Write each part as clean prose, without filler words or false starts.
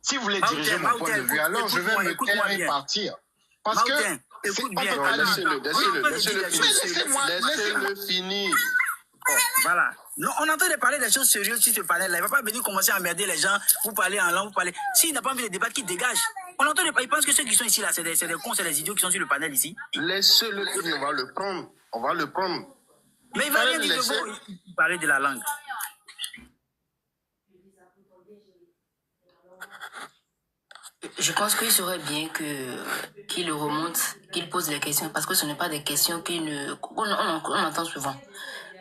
Si vous voulez diriger mon point de vue, alors je vais me taire et partir. Parce que écoute bien. Laissez-le finir. Voilà. Non, on est en train de parler des choses sérieuses sur ce panel-là. Il ne va pas venir commencer à emmerder les gens. Vous parlez en langue, vous parlez. S'il n'a pas envie de débattre, qu'il dégage. On entend de... Il pense que ceux qui sont ici, là, c'est des cons, c'est des idiots qui sont sur le panel ici. Laissez-le finir, on va le prendre. On va le prendre. Mais il va rien dire de vous. Il parlait de la langue. Je pense qu'il serait bien qu'il remonte, qu'il pose les questions, parce que ce n'est pas des questions qu'on entend souvent.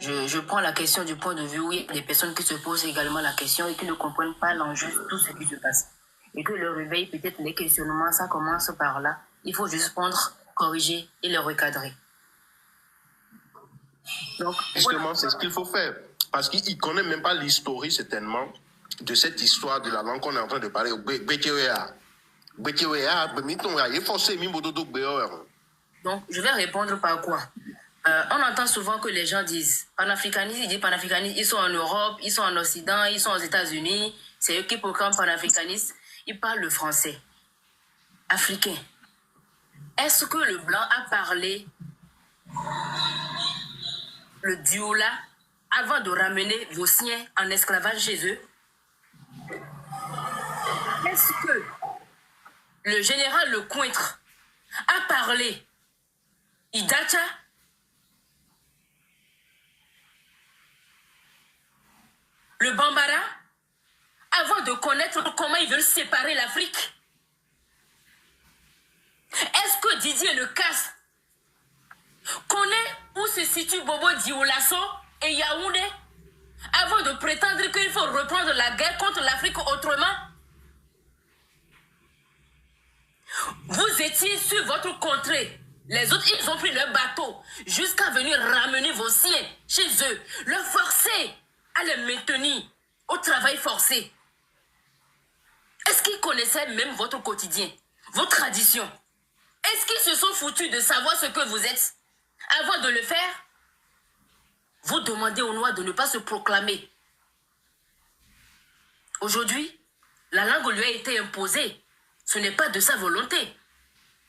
Je prends la question du point de vue où il y a des personnes qui se posent également la question et qui ne comprennent pas l'enjeu de tout ce qui se passe. Et que le réveil, peut-être les questionnements, ça commence par là. Il faut juste prendre, corriger et le recadrer. Donc, justement, c'est ce qu'il faut faire. Parce qu'il ne connaît même pas l'historique, certainement, de cette histoire de la langue qu'on est en train de parler. Donc, je vais répondre par quoi? On entend souvent que les gens disent panafricanisme, ils disent panafricanisme, ils sont en Europe, ils sont en Occident, ils sont aux États-Unis, c'est eux qui proclament panafricanisme, ils parlent le français. Africain. Est-ce que le blanc a parlé le dioula avant de ramener vos siens en esclavage chez eux? Est-ce que le général Lecointre a parlé Idacha? Le Bambara, avant de connaître comment ils veulent séparer l'Afrique? Est-ce que Didier Lecasse connaît où se situe Bobo Dioulasso et Yaoundé avant de prétendre qu'il faut reprendre la guerre contre l'Afrique autrement? Vous étiez sur votre contrée. Les autres, ils ont pris leur bateau jusqu'à venir ramener vos siens chez eux, leur forcer à les maintenir au travail forcé. Est-ce qu'ils connaissaient même votre quotidien, vos traditions? Est-ce qu'ils se sont foutus de savoir ce que vous êtes? Avant de le faire, vous demandez aux Noirs de ne pas se proclamer. Aujourd'hui, la langue lui a été imposée. Ce n'est pas de sa volonté,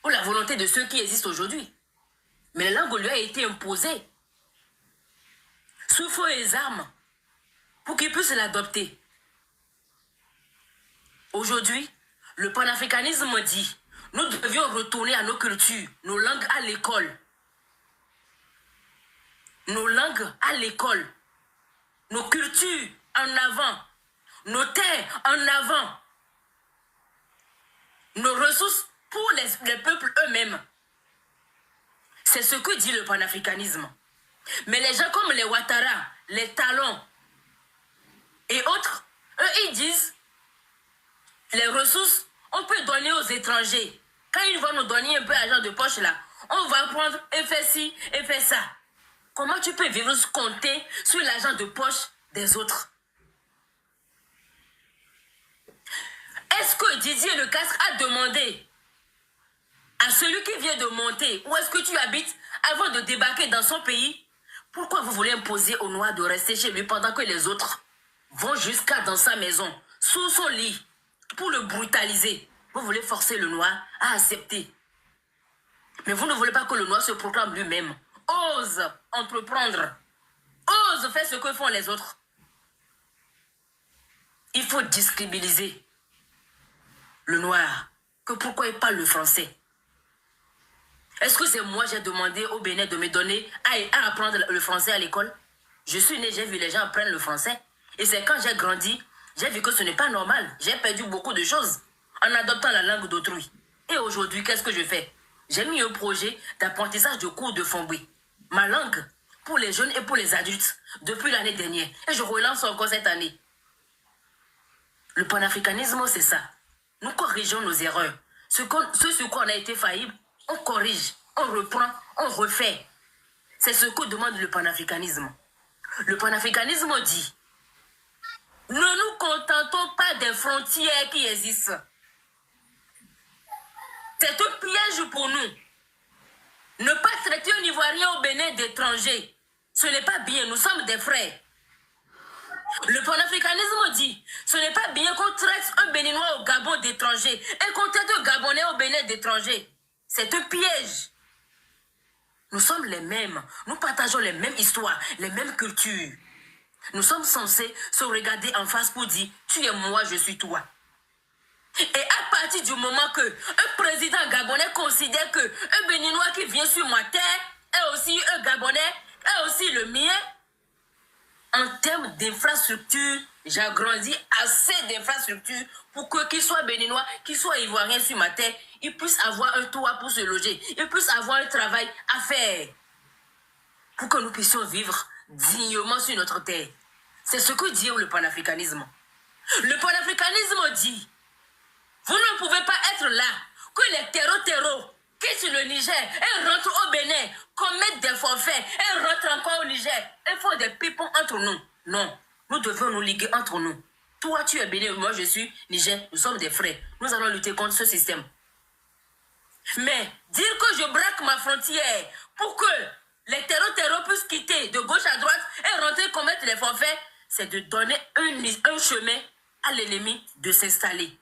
ou la volonté de ceux qui existent aujourd'hui. Mais la langue lui a été imposée sous feu et armes pour qu'il puisse l'adopter. Aujourd'hui, le panafricanisme dit nous devions retourner à nos cultures, nos langues à l'école. Nos langues à l'école. Nos cultures en avant. Nos terres en avant. Nos ressources pour les peuples eux-mêmes. C'est ce que dit le panafricanisme. Mais les gens comme les Ouattara, les Talons et autres, eux, ils disent les ressources, on peut donner aux étrangers. Quand ils vont nous donner un peu d'argent de poche là, on va prendre et faire ci et faire ça. Comment tu peux vivre compter sur l'argent de poche des autres? Est-ce que Didier Lecastre a demandé à celui qui vient de monter où est-ce que tu habites avant de débarquer dans son pays? Pourquoi vous voulez imposer aux Noirs de rester chez lui pendant que les autres vont jusqu'à dans sa maison, sous son lit, pour le brutaliser? Vous voulez forcer le Noir à accepter. Mais vous ne voulez pas que le Noir se proclame lui-même. Ose entreprendre. Ose faire ce que font les autres. Il faut discriminer le Noir. Que pourquoi il parle le français? Est-ce que c'est moi j'ai demandé au Bénin de me donner à apprendre le français à l'école? Je suis né, j'ai vu les gens apprendre le français. Et c'est quand j'ai grandi, j'ai vu que ce n'est pas normal. J'ai perdu beaucoup de choses en adoptant la langue d'autrui. Et aujourd'hui, qu'est-ce que je fais? J'ai mis un projet d'apprentissage de cours de Fongbe. Ma langue, pour les jeunes et pour les adultes, depuis l'année dernière. Et je relance encore cette année. Le panafricanisme, c'est ça. Nous corrigeons nos erreurs. Ce sur quoi on a été faillible, on corrige, on reprend, on refait. C'est ce que demande le panafricanisme. Le panafricanisme dit: ne nous contentons pas des frontières qui existent. C'est un piège pour nous. Ne pas traiter un Ivoirien au Bénin d'étranger, ce n'est pas bien, nous sommes des frères. Le panafricanisme dit, ce n'est pas bien qu'on traite un Béninois au Gabon d'étranger et qu'on traite un Gabonais au Bénin d'étranger. C'est un piège. Nous sommes les mêmes. Nous partageons les mêmes histoires, les mêmes cultures. Nous sommes censés se regarder en face pour dire, tu es moi, je suis toi. Et à partir du moment que un président gabonais considère que un Béninois qui vient sur ma terre est aussi un Gabonais, est aussi le mien, en termes d'infrastructure, j'ai agrandi assez d'infrastructures pour que qu'il soit béninois, qu'il soit ivoirien sur ma terre, il puisse avoir un toit pour se loger, il puisse avoir un travail à faire pour que nous puissions vivre dignement sur notre terre. C'est ce que dit le panafricanisme. Le panafricanisme dit, vous ne pouvez pas être là, que les terreaux quittent le Niger et rentrent au Bénin, commettent des forfaits et rentrent encore au Niger. Il faut des pipons entre nous. Non, nous devons nous liguer entre nous. Toi, tu es Bénin, moi je suis Niger, nous sommes des frères. Nous allons lutter contre ce système. Mais dire que je braque ma frontière pour que les terreaux puissent quitter de gauche à droite et rentrer commettre les forfaits, c'est de donner un chemin à l'ennemi de s'installer.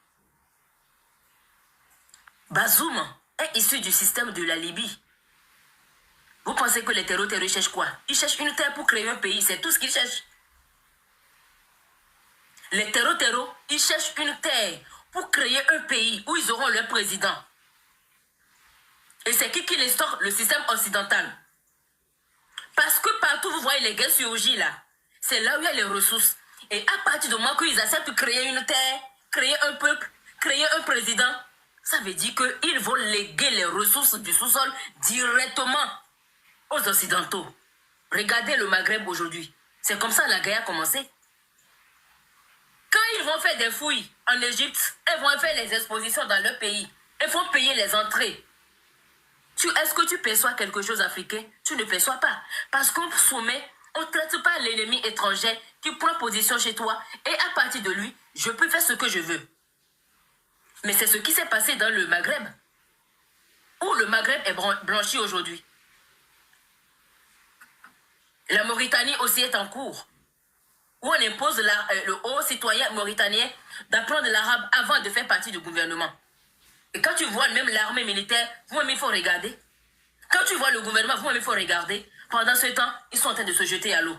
Bazoum est issu du système de la Libye. Vous pensez que les terreaux cherchent quoi? Ils cherchent une terre pour créer un pays, c'est tout ce qu'ils cherchent. Les terreaux, ils cherchent une terre pour créer un pays où ils auront leur président. Et c'est qui instaure le système occidental? Parce que partout vous voyez les guerres surgir là, c'est là où il y a les ressources. Et à partir du moment qu'ils acceptent de créer une terre, créer un peuple, créer un président, ça veut dire qu'ils vont léguer les ressources du sous-sol directement aux Occidentaux. Regardez le Maghreb aujourd'hui. C'est comme ça que la guerre a commencé. Quand ils vont faire des fouilles en Égypte, ils vont faire les expositions dans leur pays. Ils vont payer les entrées. Est-ce que tu perçois quelque chose africain? Tu ne perçois pas. Parce qu'au sommet, on ne traite pas l'ennemi étranger qui prend position chez toi et à partir de lui, je peux faire ce que je veux. Mais c'est ce qui s'est passé dans le Maghreb, où le Maghreb est blanchi aujourd'hui. La Mauritanie aussi est en cours, où on impose le haut citoyen mauritanien d'apprendre l'arabe avant de faire partie du gouvernement. Et quand tu vois même l'armée militaire, vous-même il faut regarder. Quand tu vois le gouvernement, vous-même il faut regarder. Pendant ce temps, ils sont en train de se jeter à l'eau.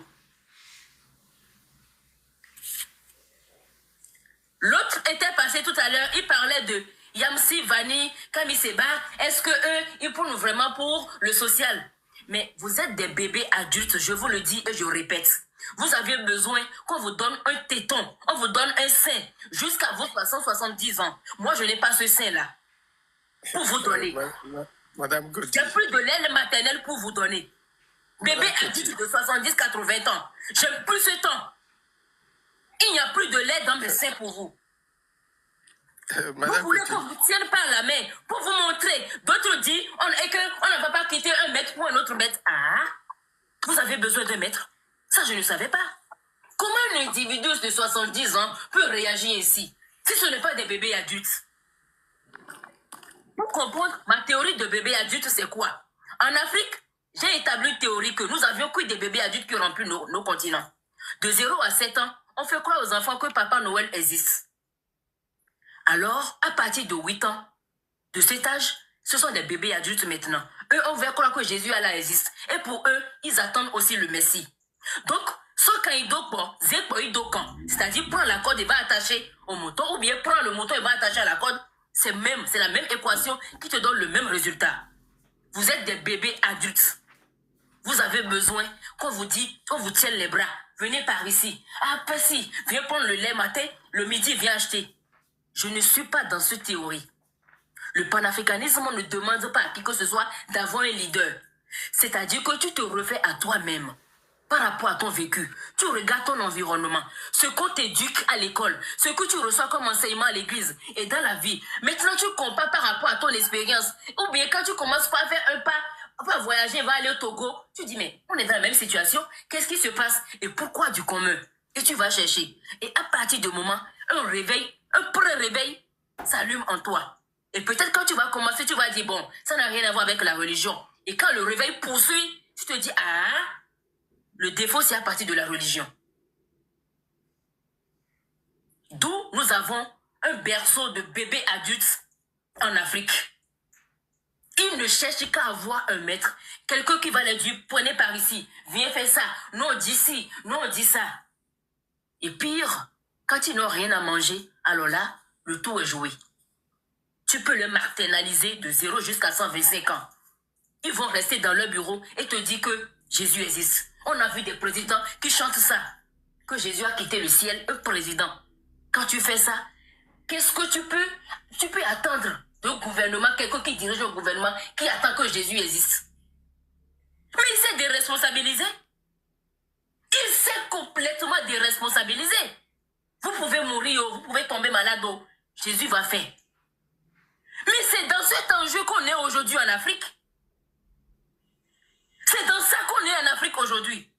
L'autre était passé tout à l'heure, il parlait de Yamsi, Vani, Kamiseba. Est-ce que eux, ils prennent vraiment pour le social? Mais vous êtes des bébés adultes, je vous le dis et je répète. Vous avez besoin qu'on vous donne un téton, on vous donne un sein jusqu'à vos 70 ans. Moi, je n'ai pas ce sein-là pour vous donner. Madame Gauthier. J'ai plus de lait maternelle pour vous donner. Bébé adulte de 70-80 ans, j'aime plus ce temps. Il n'y a plus de lait dans mes seins pour vous. Vous voulez qu'on vous tienne par la main pour vous montrer. D'autres disent qu'on ne va pas quitter un mètre pour un autre mètre. Ah, vous avez besoin d'un mètre? Ça, je ne savais pas. Comment un individu de 70 ans peut réagir ainsi si ce n'est pas des bébés adultes? Pour comprendre, ma théorie de bébé adulte, c'est quoi? En Afrique, j'ai établi une théorie que nous avions que des bébés adultes qui ont rempli nos continents. De 0 à 7 ans, on fait croire aux enfants que Papa Noël existe. Alors, à partir de 8 ans, de cet âge, ce sont des bébés adultes maintenant. Eux, on veut croire que Jésus Allah existe. Et pour eux, ils attendent aussi le Messie. Donc, c'est-à-dire prendre la corde et va attacher au mouton, ou bien prendre le mouton et va attacher à la corde, c'est la même équation qui te donne le même résultat. Vous êtes des bébés adultes. Vous avez besoin qu'on vous tienne les bras. Venez par ici. Ah, Percy, viens prendre le lait matin, le midi, viens acheter. Je ne suis pas dans cette théorie. Le panafricanisme ne demande pas à qui que ce soit d'avoir un leader. C'est-à-dire que tu te refais à toi-même. Par rapport à ton vécu, tu regardes ton environnement, ce qu'on t'éduque à l'école, ce que tu reçois comme enseignement à l'église et dans la vie. Maintenant, tu compares par rapport à ton expérience. Ou bien quand tu commences par faire un pas, va voyager, va aller au Togo, tu dis mais on est dans la même situation, qu'est-ce qui se passe et pourquoi du commun? Et tu vas chercher. Et à partir du moment, un pré-réveil s'allume en toi. Et peut-être quand tu vas commencer, tu vas dire bon, ça n'a rien à voir avec la religion. Et quand le réveil poursuit, tu te dis ah, le défaut, c'est à partir de la religion. D'où nous avons un berceau de bébés adultes en Afrique. Ils ne cherchent qu'à avoir un maître, quelqu'un qui va les dire, prenez par ici, viens faire ça, non, dis ci, non, dis ça. Et pire, quand ils n'ont rien à manger, alors là, le tout est joué. Tu peux les marginaliser de 0 jusqu'à 125 ans. Ils vont rester dans leur bureau et te dire que Jésus existe. On a vu des présidents qui chantent ça, que Jésus a quitté le ciel, un président. Quand tu fais ça, qu'est-ce que tu peux attendre d'un gouvernement, quelqu'un qui dirige un gouvernement qui attend que Jésus existe? Mais il s'est déresponsabilisé. Il s'est complètement déresponsabilisé. Vous pouvez mourir, vous pouvez tomber malade, Jésus va faire. Mais c'est dans cet enjeu qu'on est aujourd'hui en Afrique. C'est dans ça qu'on est en Afrique aujourd'hui.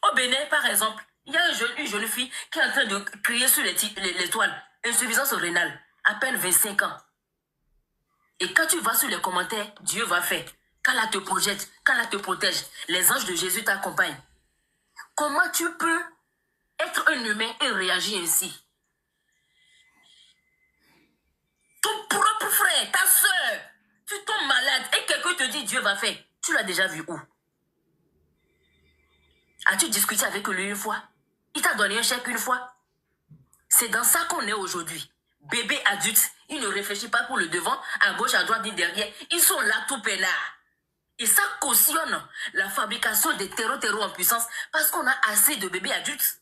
Au Bénin, par exemple, il y a une jeune fille qui est en train de crier sur les toiles. Insuffisance rénale, à peine 25 ans. Et quand tu vas sur les commentaires, Dieu va faire. Quand elle te projette, quand elle te protège, les anges de Jésus t'accompagnent. Comment tu peux être un humain et réagir ainsi? Ton propre frère, ta soeur, tu tombes malade et quelqu'un te dit Dieu va faire. Tu l'as déjà vu où? As-tu discuté avec lui une fois? Il t'a donné un chèque une fois? C'est dans ça qu'on est aujourd'hui. Bébés adultes, ils ne réfléchissent pas pour le devant, à gauche, à droite, ni derrière. Ils sont là tout peinards. Et ça cautionne la fabrication des terreaux en puissance parce qu'on a assez de bébés adultes.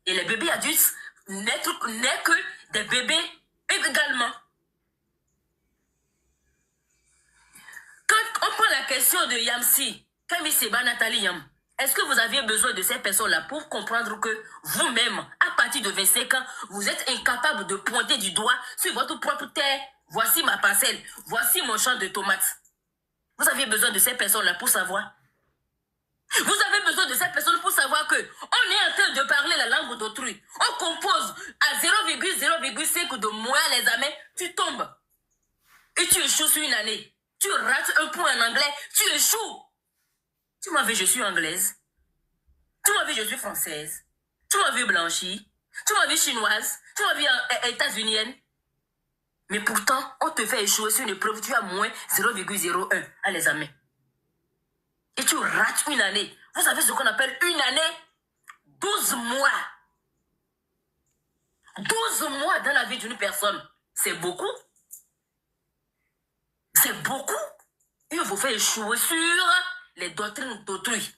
Et les bébés adultes n'est que des bébés également. Quand on prend la question de Yamsi, Camille Seba, Nathalie Yam, est-ce que vous aviez besoin de ces personnes-là pour comprendre que vous-même, à partir de 25 ans, vous êtes incapable de pointer du doigt sur votre propre terre? Voici ma parcelle, voici mon champ de tomates. Vous aviez besoin de ces personnes-là pour savoir. Vous avez besoin de ces personnes pour savoir que on est en train de parler la langue d'autrui. On compose à 0,0,5 de moins les amis, tu tombes. Et tu échoues sur une année. Tu rates un point en anglais, tu échoues. Tu m'as vu, je suis anglaise. Tu m'as vu, je suis française. Tu m'as vu blanchie. Tu m'as vu chinoise. Tu m'as vu états-unienne. Mais pourtant, on te fait échouer sur une épreuve, tu as moins 0,01 à l'examen. Et tu rates une année. Vous savez ce qu'on appelle une année? 12 mois. 12 mois dans la vie d'une personne. C'est beaucoup. C'est beaucoup. Et on vous fait échouer sur les doctrines d'autrui.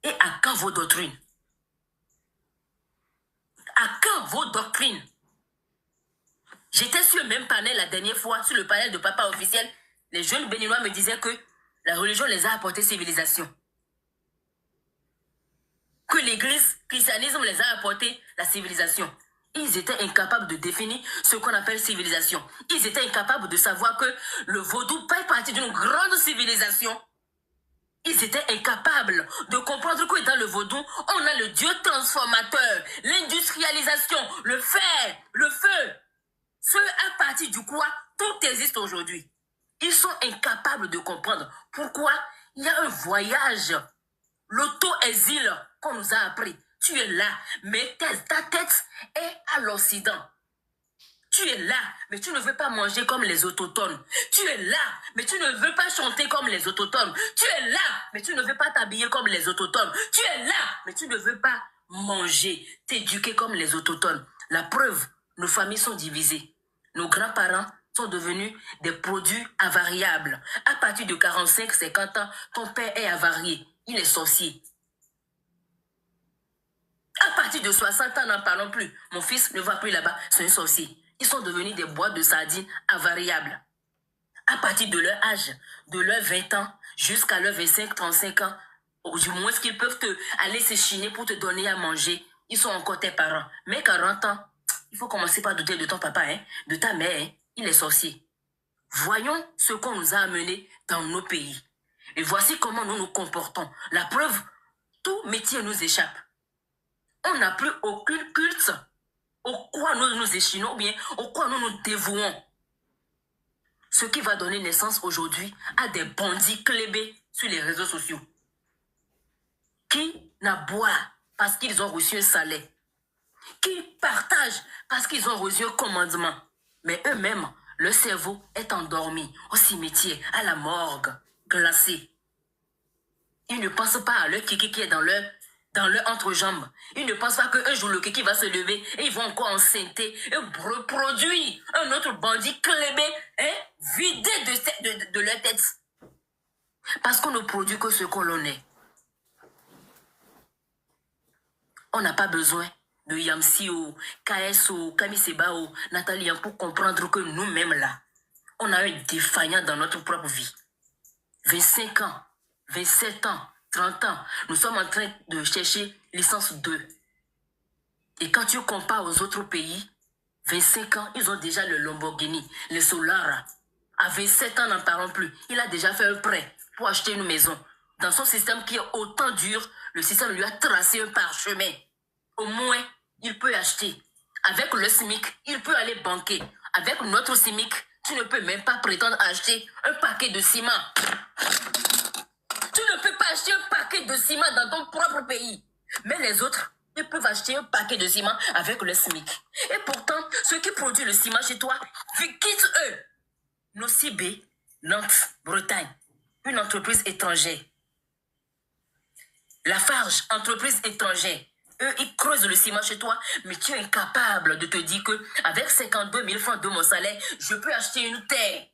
Et à quand vos doctrines? À quand vos doctrines? J'étais sur le même panel la dernière fois, sur le panel de Papa officiel. Les jeunes béninois me disaient que la religion les a apporté civilisation. Que l'église, le christianisme les a apporté la civilisation. Ils étaient incapables de définir ce qu'on appelle civilisation. Ils étaient incapables de savoir que le vaudou fait partie d'une grande civilisation. Ils étaient incapables de comprendre que dans le vaudou, on a le Dieu transformateur, l'industrialisation, le fer, le feu. Ce à partir du quoi tout existe aujourd'hui. Ils sont incapables de comprendre pourquoi il y a un voyage, l'auto-exil qu'on nous a appris. Tu es là, mais ta tête est à l'Occident. Tu es là, mais tu ne veux pas manger comme les autochtones. Tu es là, mais tu ne veux pas chanter comme les autochtones. Tu es là, mais tu ne veux pas t'habiller comme les autochtones. Tu es là, mais tu ne veux pas manger, t'éduquer comme les autochtones. La preuve, nos familles sont divisées. Nos grands-parents sont devenus des produits avariables. À partir de 45-50 ans, ton père est avarié. Il est sorcier. À partir de 60 ans, n'en parlons plus. Mon fils ne va plus là-bas, c'est un sorcier. Ils sont devenus des boîtes de sardines avariables. À partir de leur âge, de leurs 20 ans jusqu'à leurs 25-35 ans, ou du moins qu'ils peuvent aller s'échiner pour te donner à manger, ils sont encore tes parents. Mais 40 ans, il faut commencer par douter de ton papa, de ta mère, il est sorcier. Voyons ce qu'on nous a amené dans nos pays. Et voici comment nous nous comportons. La preuve, tout métier nous échappe. On n'a plus aucun culte au quoi nous nous échinons, ou bien au quoi nous nous dévouons. Ce qui va donner naissance aujourd'hui à des bandits clébés sur les réseaux sociaux. Qui n'aboient parce qu'ils ont reçu un salaire. qui partagent parce qu'ils ont reçu un commandement. Mais eux-mêmes, leur cerveau est endormi au cimetière, à la morgue, glacé. Ils ne pensent pas à leur kiki qui est dans leur entrejambe. Ils ne pensent pas qu'un jour le kiki va se lever et ils vont encore enceinter et reproduire un autre bandit clébé, vidé de leur tête. Parce qu'on ne produit que ce qu'on l'on est. On n'a pas besoin de Yamsi ou KS ou Kamiseba ou Nathalie pour comprendre que nous-mêmes là, on a un défaillant dans notre propre vie. 25 ans, 27 ans, 30 ans, nous sommes en train de chercher licence 2. Et quand tu compares aux autres pays, 25 ans, ils ont déjà le Lamborghini, le Solara. À 27 ans, n'en parlons plus. Il a déjà fait un prêt pour acheter une maison. Dans son système qui est autant dur, le système lui a tracé un parchemin. Au moins, il peut acheter. Avec le SMIC, il peut aller banquer. Avec notre SMIC, tu ne peux même pas prétendre acheter un paquet de ciment. Tu ne peux pas acheter un paquet de ciment dans ton propre pays. Mais les autres, ils peuvent acheter un paquet de ciment avec le SMIC. Et pourtant, ceux qui produisent le ciment chez toi, quittent eux. Nocibé, Nantes, Bretagne, une entreprise étrangère. Lafarge, entreprise étrangère. Eux, ils creusent le ciment chez toi, mais tu es incapable de te dire que avec 52 000 francs de mon salaire, je peux acheter une terre.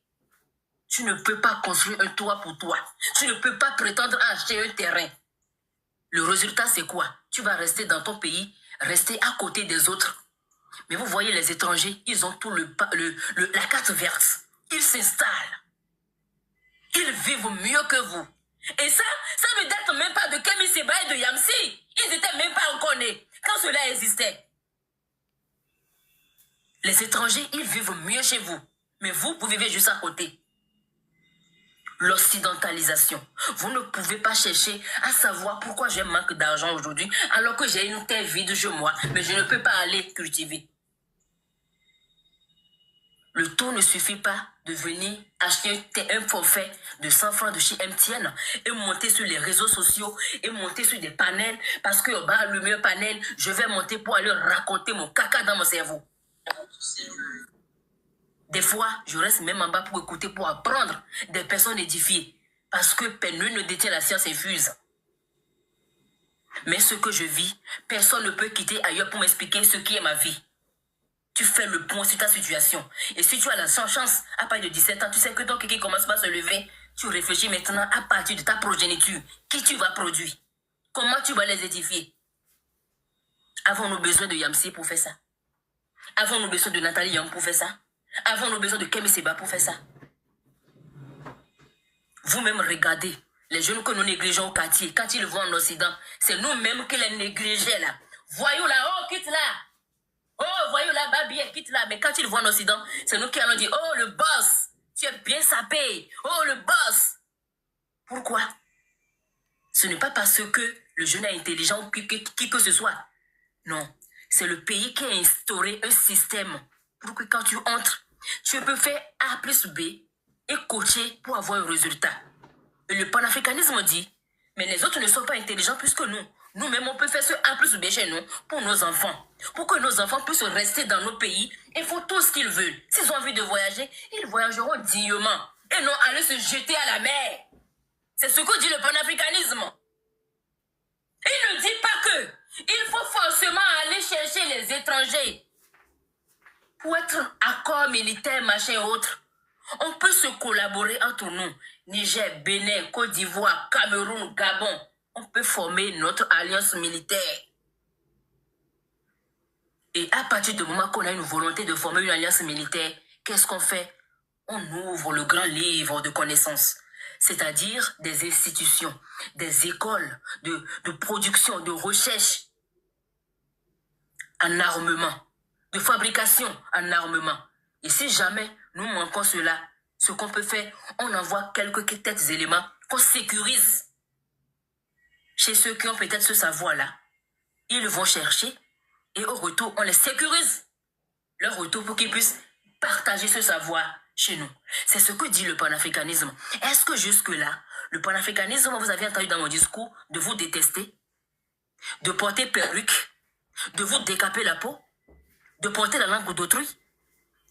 Tu ne peux pas construire un toit pour toi. Tu ne peux pas prétendre à acheter un terrain. Le résultat, c'est quoi? Tu vas rester dans ton pays, rester à côté des autres. Mais vous voyez, les étrangers, ils ont tout la carte verte. Ils s'installent. Ils vivent mieux que vous. Et ça ne date même pas de Kemi Seba et de Yamsi. Ils n'étaient même pas encore nés quand cela existait. Les étrangers, ils vivent mieux chez vous. Mais vous vivez juste à côté. L'occidentalisation. Vous ne pouvez pas chercher à savoir pourquoi j'ai manque d'argent aujourd'hui alors que j'ai une terre vide chez moi, mais je ne peux pas aller cultiver. Le tout ne suffit pas de venir acheter un forfait de 100 francs de chez MTN et monter sur les réseaux sociaux et monter sur des panels parce que le meilleur panel, je vais monter pour aller raconter mon caca dans mon cerveau. Des fois, je reste même en bas pour écouter, pour apprendre des personnes édifiées parce que nul ne détient la science infuse. Mais ce que je vis, personne ne peut quitter ailleurs pour m'expliquer ce qui est ma vie. Tu fais le point sur ta situation. Et si tu as la chance, à partir de 17 ans, tu sais que ton kiki commence pas à se lever. Tu réfléchis maintenant à partir de ta progéniture. Qui tu vas produire? Comment tu vas les édifier? Avons-nous besoin de Yamsi pour faire ça? Avons-nous besoin de Nathalie Young pour faire ça? Avons-nous besoin de Kemi Seba pour faire ça? Vous-même regardez les jeunes que nous négligeons au quartier. Quand ils vont en Occident, c'est nous-mêmes qui les négligeons là. Voyons là, oh, quitte là. Oh, voyons là, Babi, quitte là. Mais quand ils vont en Occident, c'est nous qui allons dire, oh, le boss, tu es bien sapé. Oh, le boss. Pourquoi? Ce n'est pas parce que le jeune est intelligent ou qui que ce soit. Non, c'est le pays qui a instauré un système pour que quand tu entres, tu peux faire A plus B et coacher pour avoir un résultat. Et le panafricanisme dit, mais les autres ne sont pas intelligents plus que nous. Nous-mêmes, on peut faire ce A plus B chez nous pour nos enfants. Pour que nos enfants puissent rester dans nos pays et faire tout ce qu'ils veulent. S'ils ont envie de voyager, ils voyageront dignement. Et non aller se jeter à la mer. C'est ce que dit le panafricanisme. Il ne dit pas que il faut forcément aller chercher les étrangers pour être accord militaire, machin autre. On peut se collaborer entre nous. Niger, Bénin, Côte d'Ivoire, Cameroun, Gabon. On peut former notre alliance militaire. Et à partir du moment qu'on a une volonté de former une alliance militaire, qu'est-ce qu'on fait? On ouvre le grand livre de connaissances. C'est-à-dire des institutions, des écoles de production, de recherche en armement, de fabrication en armement. Et si jamais nous manquons cela, ce qu'on peut faire, on envoie quelques têtes éléments qu'on sécurise. Chez ceux qui ont peut-être ce savoir-là, ils vont chercher et au retour, on les sécurise. Leur retour pour qu'ils puissent partager ce savoir chez nous. C'est ce que dit le panafricanisme. Est-ce que jusque-là, le panafricanisme, vous avez entendu dans mon discours, de vous détester, de porter perruque, de vous décaper la peau, de porter la langue d'autrui.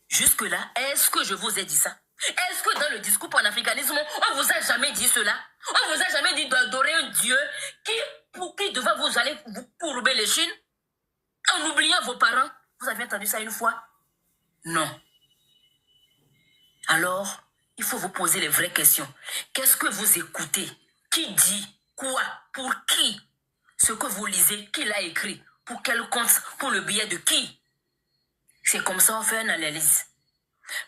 Jusque-là, est-ce que je vous ai dit ça? Est-ce que dans le discours panafricanisme, on vous a jamais dit cela? On vous a jamais dit d'adorer un Dieu pour qui devant vous allez vous courber les chines? En oubliant vos parents? Vous avez entendu ça une fois? Non. Alors, il faut vous poser les vraies questions. Qu'est-ce que vous écoutez? Qui dit? Quoi? Pour qui? Ce que vous lisez, qui l'a écrit? Pour quel compte? Pour le billet de qui? C'est comme ça qu'on fait une analyse.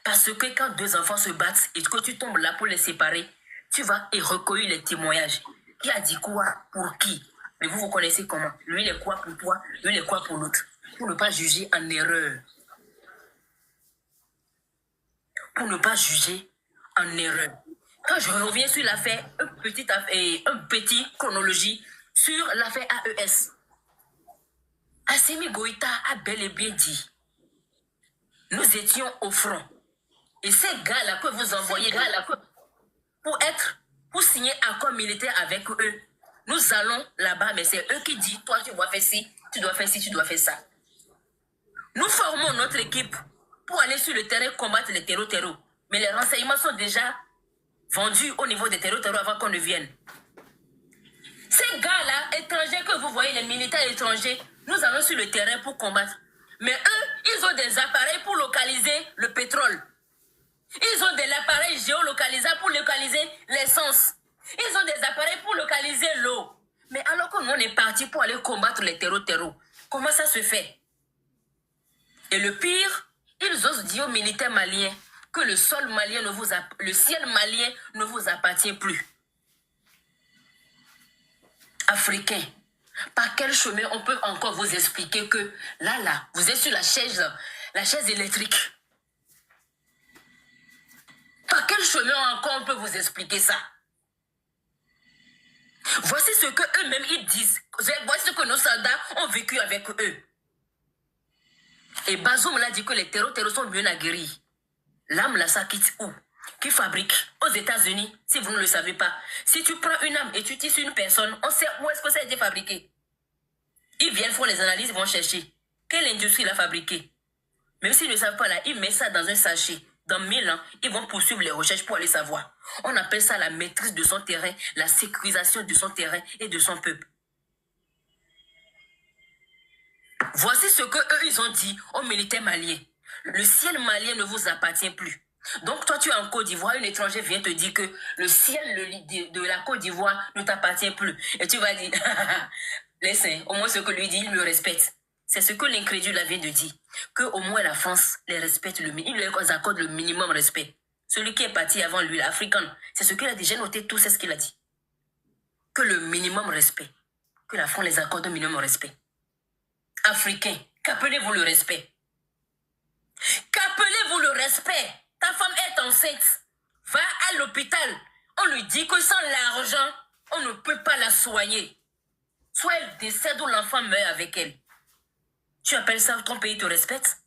Parce que quand deux enfants se battent et que tu tombes là pour les séparer, tu vas et recueillir les témoignages. Qui a dit quoi? Pour qui? Mais vous connaissez comment? Lui, il est quoi pour toi? Lui, il est quoi pour l'autre? Pour ne pas juger en erreur. Pour ne pas juger en erreur. Quand je reviens sur l'affaire, une petite chronologie sur l'affaire AES. Assimi Goïta a bel et bien dit, nous étions au front. Et ces gars-là que vous envoyez pour signer un accord militaire avec eux, nous allons là-bas, mais c'est eux qui disent, toi tu dois faire ci, tu dois faire ci, tu dois faire ça. Nous formons notre équipe pour aller sur le terrain combattre les terreaux. Mais les renseignements sont déjà vendus au niveau des terreaux avant qu'on ne vienne. Ces gars-là, étrangers que vous voyez, les militaires étrangers, nous allons sur le terrain pour combattre. Mais eux, ils ont des appareils pour localiser le pétrole. Ils ont des appareils géolocalisables pour localiser l'essence. Ils ont des appareils pour localiser l'eau. Mais alors que nous, on est parti pour aller combattre les terreaux, comment ça se fait? Et le pire, ils osent dire aux militaires maliens que le ciel malien ne vous appartient plus. Africains, par quel chemin on peut encore vous expliquer que là, vous êtes sur la chaise électrique? Par quel chemin encore on peut vous expliquer ça? Voici ce que eux-mêmes ils disent. Voici ce que nos soldats ont vécu avec eux. Et Bazoum l'a dit que les terreaux sont bien aguerris. L'âme là, ça quitte où? Qui fabrique? Aux États-Unis, si vous ne le savez pas. Si tu prends une âme et tu tisses une personne, on sait où est-ce que ça a été fabriqué. Ils viennent, font les analyses, ils vont chercher. Quelle industrie l'a fabriqué? Même s'ils ne savent pas là, ils mettent ça dans un sachet. Dans 1000 ans, ils vont poursuivre les recherches pour aller savoir. On appelle ça la maîtrise de son terrain, la sécurisation de son terrain et de son peuple. Voici ce que eux ils ont dit aux militaires maliens. Le ciel malien ne vous appartient plus. Donc toi tu es en Côte d'Ivoire, un étranger vient te dire que le ciel de la Côte d'Ivoire ne t'appartient plus. Et tu vas dire, laissez, au moins ce que lui dit, il me respecte. C'est ce que l'incrédule vient de dire. Que au moins la France les respecte, il leur accorde le minimum respect. Celui qui est parti avant lui, l'Africain, c'est ce qu'il a dit. J'ai noté tout, c'est ce qu'il a dit. Que le minimum respect. Que la France les accorde le minimum respect. Africains, qu'appelez-vous le respect? Qu'appelez-vous le respect? Ta femme est enceinte. Va à l'hôpital. On lui dit que sans l'argent, on ne peut pas la soigner. Soit elle décède ou l'enfant meurt avec elle. Tu appelles ça ton pays te respecte?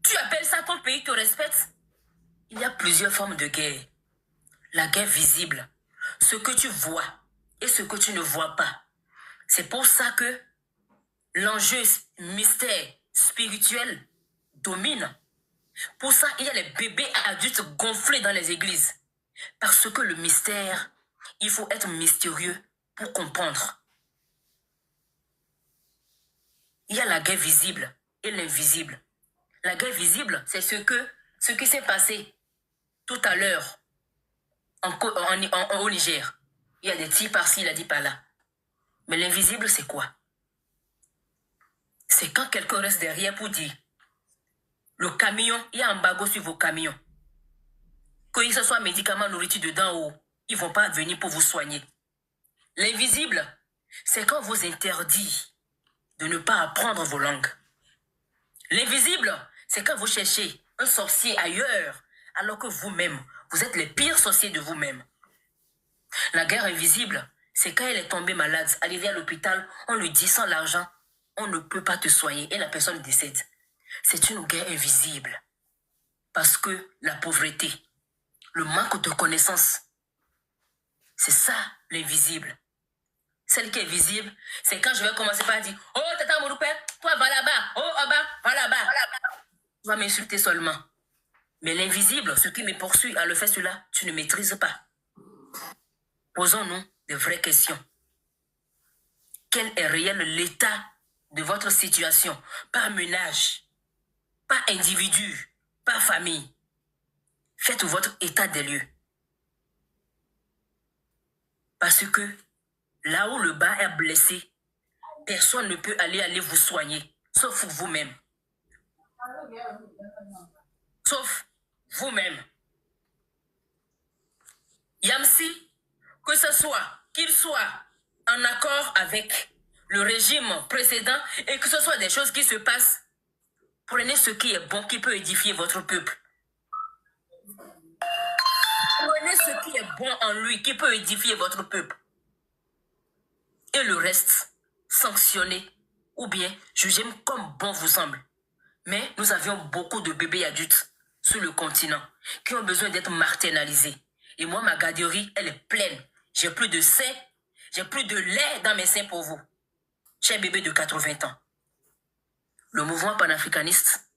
Tu appelles ça ton pays te respecte? Il y a plusieurs formes de guerre. La guerre visible. Ce que tu vois et ce que tu ne vois pas. C'est pour ça que l'enjeu mystère spirituel domine. Pour ça, il y a les bébés adultes gonflés dans les églises. Parce que le mystère, il faut être mystérieux pour comprendre. Il y a la guerre visible et l'invisible. La guerre visible, c'est ce qui s'est passé tout à l'heure au Niger. Il y a des tirs par-ci, il a dit par-là. Mais l'invisible, c'est quoi? C'est quand quelqu'un reste derrière pour dire le camion, il y a un embargo sur vos camions. Que ce soit médicaments, nourriture dedans ou ils ne vont pas venir pour vous soigner. L'invisible, c'est quand on vous interdit de ne pas apprendre vos langues. L'invisible, c'est quand vous cherchez un sorcier ailleurs, alors que vous-même, vous êtes les pires sorciers de vous-même. La guerre invisible, c'est quand elle est tombée malade, arrivée à l'hôpital, on lui dit sans l'argent, on ne peut pas te soigner et la personne décède. C'est une guerre invisible. Parce que la pauvreté, le manque de connaissances, c'est ça l'invisible. Celle qui est visible, c'est quand je vais commencer par dire « Oh, Tata Mouroupe, toi, va là-bas. Oh, Abba, va là-bas. » Tu vas m'insulter seulement. Mais l'invisible, ce qui me poursuit à le faire cela, tu ne maîtrises pas. Posons-nous de vraies questions. Quel est réel l'état de votre situation? Pas ménage, pas individu, pas famille. Faites votre état des lieux. Parce que là où le bas est blessé, personne ne peut aller vous soigner, sauf vous-même. Sauf vous-même. Yamsi, que ce soit, qu'il soit en accord avec le régime précédent et que ce soit des choses qui se passent, prenez ce qui est bon, qui peut édifier votre peuple. Prenez ce qui est bon en lui, qui peut édifier votre peuple. Et le reste, sanctionnez ou bien jugez comme bon vous semble. Mais nous avions beaucoup de bébés adultes sur le continent qui ont besoin d'être marginalisés. Et moi, ma garderie, elle est pleine. J'ai plus de sein, j'ai plus de lait dans mes seins pour vous. Cher bébé de 80 ans. Le mouvement panafricaniste,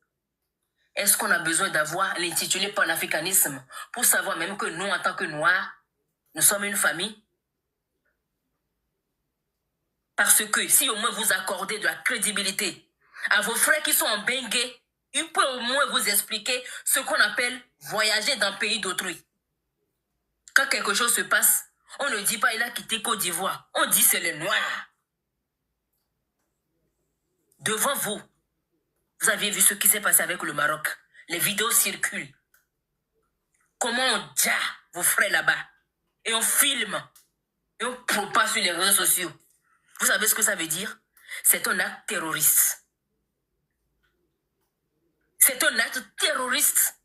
est-ce qu'on a besoin d'avoir l'intitulé panafricanisme pour savoir même que nous, en tant que Noirs, nous sommes une famille? Parce que si au moins vous accordez de la crédibilité à vos frères qui sont en Bengué, ils peuvent au moins vous expliquer ce qu'on appelle voyager dans le pays d'autrui. Quand quelque chose se passe, on ne dit pas il a quitté Côte d'Ivoire. On dit c'est le noir. Devant vous, vous avez vu ce qui s'est passé avec le Maroc. Les vidéos circulent. Comment on dit vos frères là-bas. Et on filme. Et on propage sur les réseaux sociaux. Vous savez ce que ça veut dire? C'est un acte terroriste. C'est un acte terroriste.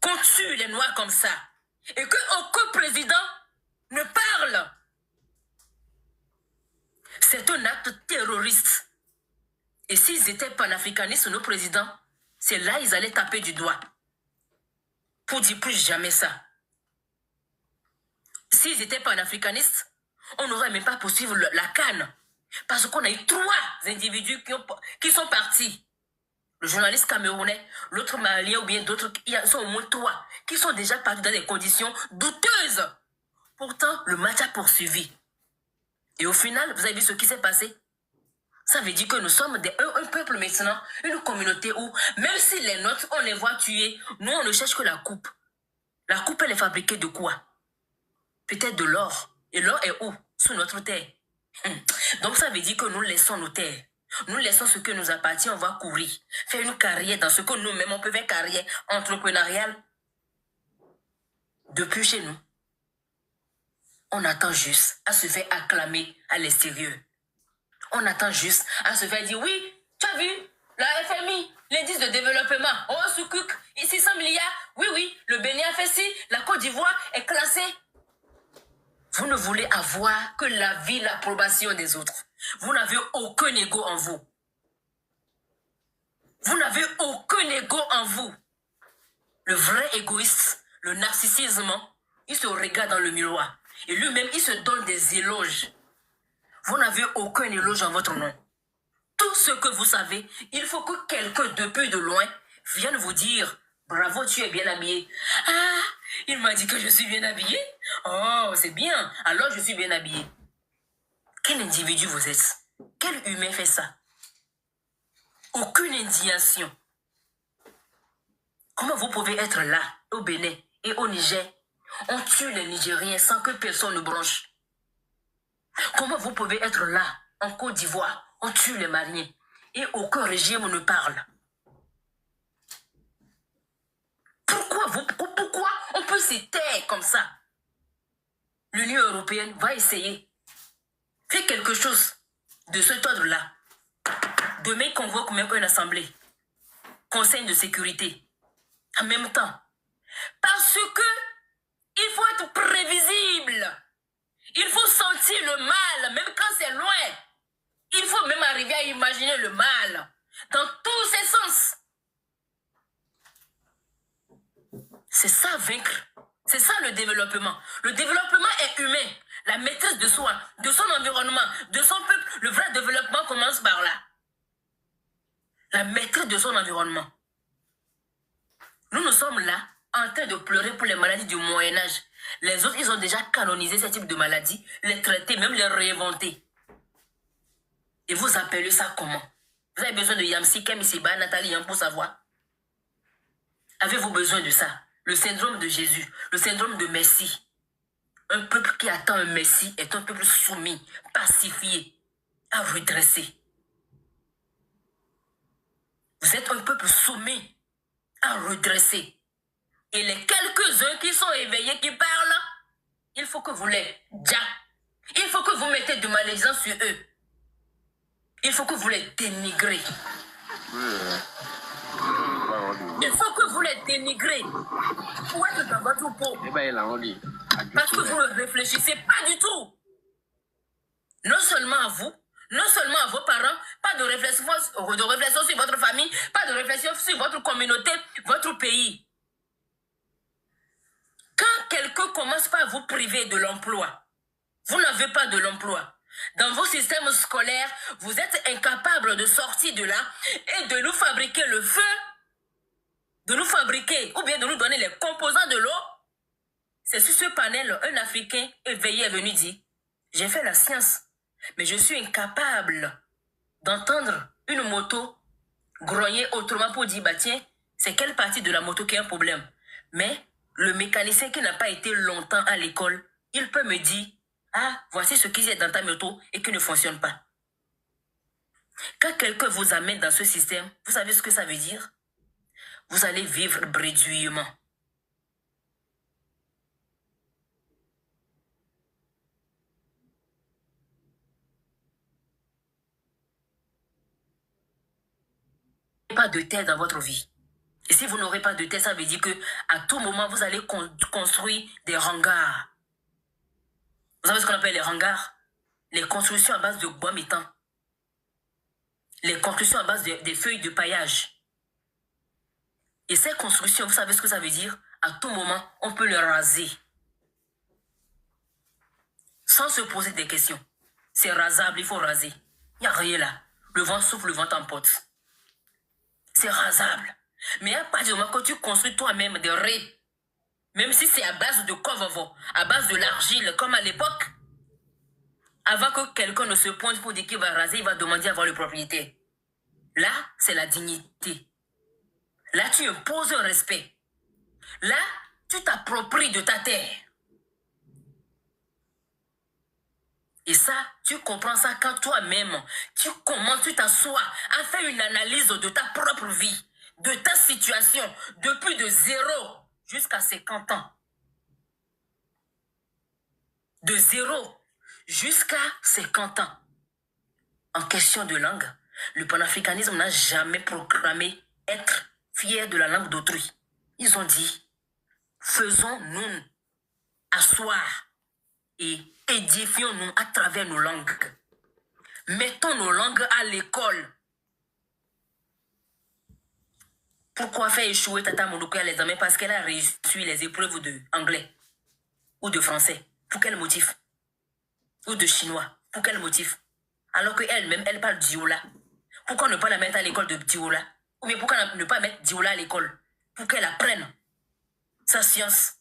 Qu'on tue les Noirs comme ça. Et qu'aucun président ne parle. C'est un acte terroriste. Et s'ils étaient panafricanistes, nos présidents, c'est là ils allaient taper du doigt. Pour dire plus jamais ça. S'ils étaient panafricanistes, on n'aurait même pas poursuivre la canne. Parce qu'on a eu 3 individus qui sont partis. Le journaliste camerounais, l'autre malien ou bien d'autres, il y a au moins 3 qui sont déjà partis dans des conditions douteuses. Pourtant, le match a poursuivi. Et au final, vous avez vu ce qui s'est passé? Ça veut dire que nous sommes un peuple maintenant, une communauté où, même si les nôtres, on les voit tuer, nous, on ne cherche que la coupe. La coupe, elle est fabriquée de quoi? Peut-être de l'or. Et l'or est où? Sous notre terre. Donc ça veut dire que nous laissons nos terres. Nous laissons ce que nous appartient, on va courir. Faire une carrière dans ce que nous-mêmes, on peut faire carrière entrepreneuriale. Depuis chez nous, on attend juste à se faire acclamer à l'extérieur. On attend juste à se faire dire, oui, tu as vu, la FMI, l'indice de développement, oh, Soukouk, ici 100 milliards, oui, le Bénin a fait ci, la Côte d'Ivoire est classée. Vous ne voulez avoir que l'avis, l'approbation des autres. Vous n'avez aucun ego en vous. Vous n'avez aucun ego en vous. Le vrai égoïste, le narcissisme, il se regarde dans le miroir. Et lui-même, il se donne des éloges. Vous n'avez aucun éloge en votre nom. Tout ce que vous savez, il faut que quelqu'un depuis de loin vienne vous dire « Bravo, tu es bien habillé. » Ah, il m'a dit que je suis bien habillé. Oh, c'est bien. Alors, je suis bien habillé. Quel individu vous êtes? Quel humain fait ça? Aucune indignation. Comment vous pouvez être là, au Bénin et au Niger? On tue les Nigériens sans que personne ne bronche. Comment vous pouvez être là, en Côte d'Ivoire, on tue les Maliens et aucun régime ne parle? Pourquoi on peut se taire comme ça? L'Union européenne va essayer. Faites quelque chose de cet ordre-là. Demain, convoque même une assemblée. Conseil de sécurité. En même temps. Parce que il faut être prévisible. Il faut sentir le mal, même quand c'est loin. Il faut même arriver à imaginer le mal dans tous ses sens. C'est ça vaincre. C'est ça le développement. Le développement est humain. La maîtrise de soi, de son environnement, de son peuple. Le vrai développement commence par là. La maîtrise de son environnement. Nous sommes là en train de pleurer pour les maladies du Moyen-Âge. Les autres, ils ont déjà canonisé ce type de maladies, les traiter, même les réinventer. Et vous appelez ça comment? Vous avez besoin de Yamsi, Kemisiba, Nathalie Yam pour savoir? Avez-vous besoin de ça? Le syndrome de Jésus, le syndrome de Messie. Un peuple qui attend un Messie est un peuple soumis, pacifié, à redresser. Vous êtes un peuple soumis, à redresser. Et les quelques-uns qui sont éveillés, qui parlent, il faut que vous les il faut que vous mettez de malédicence sur eux. Il faut que vous les dénigrez. Il faut que vous les dénigrez. Pour être dans votre peau. Parce que vous ne réfléchissez pas du tout. Non seulement à vous, non seulement à vos parents, pas de réflexion sur votre famille, pas de réflexion sur votre communauté, votre pays. Quand quelqu'un commence par vous priver de l'emploi, vous n'avez pas de l'emploi. Dans vos systèmes scolaires, vous êtes incapable de sortir de là et de nous fabriquer le feu, de nous fabriquer ou bien de nous donner les composants de l'eau. C'est sur ce panel, un Africain éveillé est venu dire, j'ai fait la science, mais je suis incapable d'entendre une moto grogner autrement pour dire, bah tiens, c'est quelle partie de la moto qui a un problème. Mais le mécanicien qui n'a pas été longtemps à l'école, il peut me dire, ah, voici ce qui est dans ta moto et qui ne fonctionne pas. Quand quelqu'un vous amène dans ce système, vous savez ce que ça veut dire? Vous allez vivre bréduillement. Pas de terre dans votre vie. Et si vous n'aurez pas de terre, ça veut dire que à tout moment, vous allez construire des hangars. Vous savez ce qu'on appelle les hangars? Les constructions à base de bois métant. Les constructions à base des feuilles de paillage. Et ces constructions, vous savez ce que ça veut dire? À tout moment, on peut les raser. Sans se poser des questions. C'est rasable, il faut raser. Il n'y a rien là. Le vent souffle, le vent t'emporte. C'est rasable. Mais à partir du moment que tu construis toi-même des raies, même si c'est à base de covovo, à base de l'argile, comme à l'époque, avant que quelqu'un ne se pointe pour dire qu'il va raser, il va demander à voir le propriétaire. Là, c'est la dignité. Là, tu imposes un respect. Là, tu t'appropries de ta terre. Et ça, tu comprends ça quand toi-même, tu commences, tu t'assois à faire une analyse de ta propre vie, de ta situation, depuis de 0 jusqu'à 50 ans. De 0 jusqu'à 50 ans. En question de langue, le panafricanisme n'a jamais proclamé être fier de la langue d'autrui. Ils ont dit, faisons-nous asseoir et édifions-nous à travers nos langues. Mettons nos langues à l'école. Pourquoi faire échouer Tata Monoko à l'examen? Parce qu'elle a réussi les épreuves d'anglais ou de français. Pour quel motif? Ou de chinois. Pour quel motif? Alors qu'elle-même, elle parle diola. Pourquoi ne pas la mettre à l'école de diola? Ou bien pourquoi ne pas mettre diola à l'école? Pour qu'elle apprenne sa science.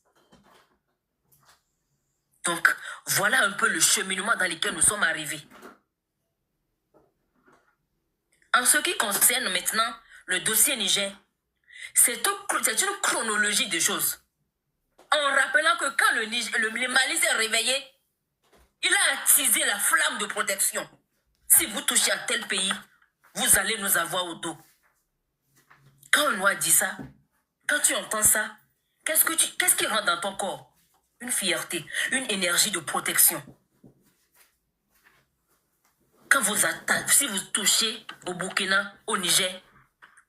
Donc, voilà un peu le cheminement dans lequel nous sommes arrivés. En ce qui concerne maintenant le dossier Niger, c'est une chronologie de choses. En rappelant que quand le Mali s'est réveillé, il a attisé la flamme de protection. Si vous touchez à tel pays, vous allez nous avoir au dos. Quand on a dit ça, quand tu entends ça, qu'est-ce qui rentre dans ton corps? Une fierté, une énergie de protection. Quand vous attaquez, si vous touchez au Burkina, au Niger,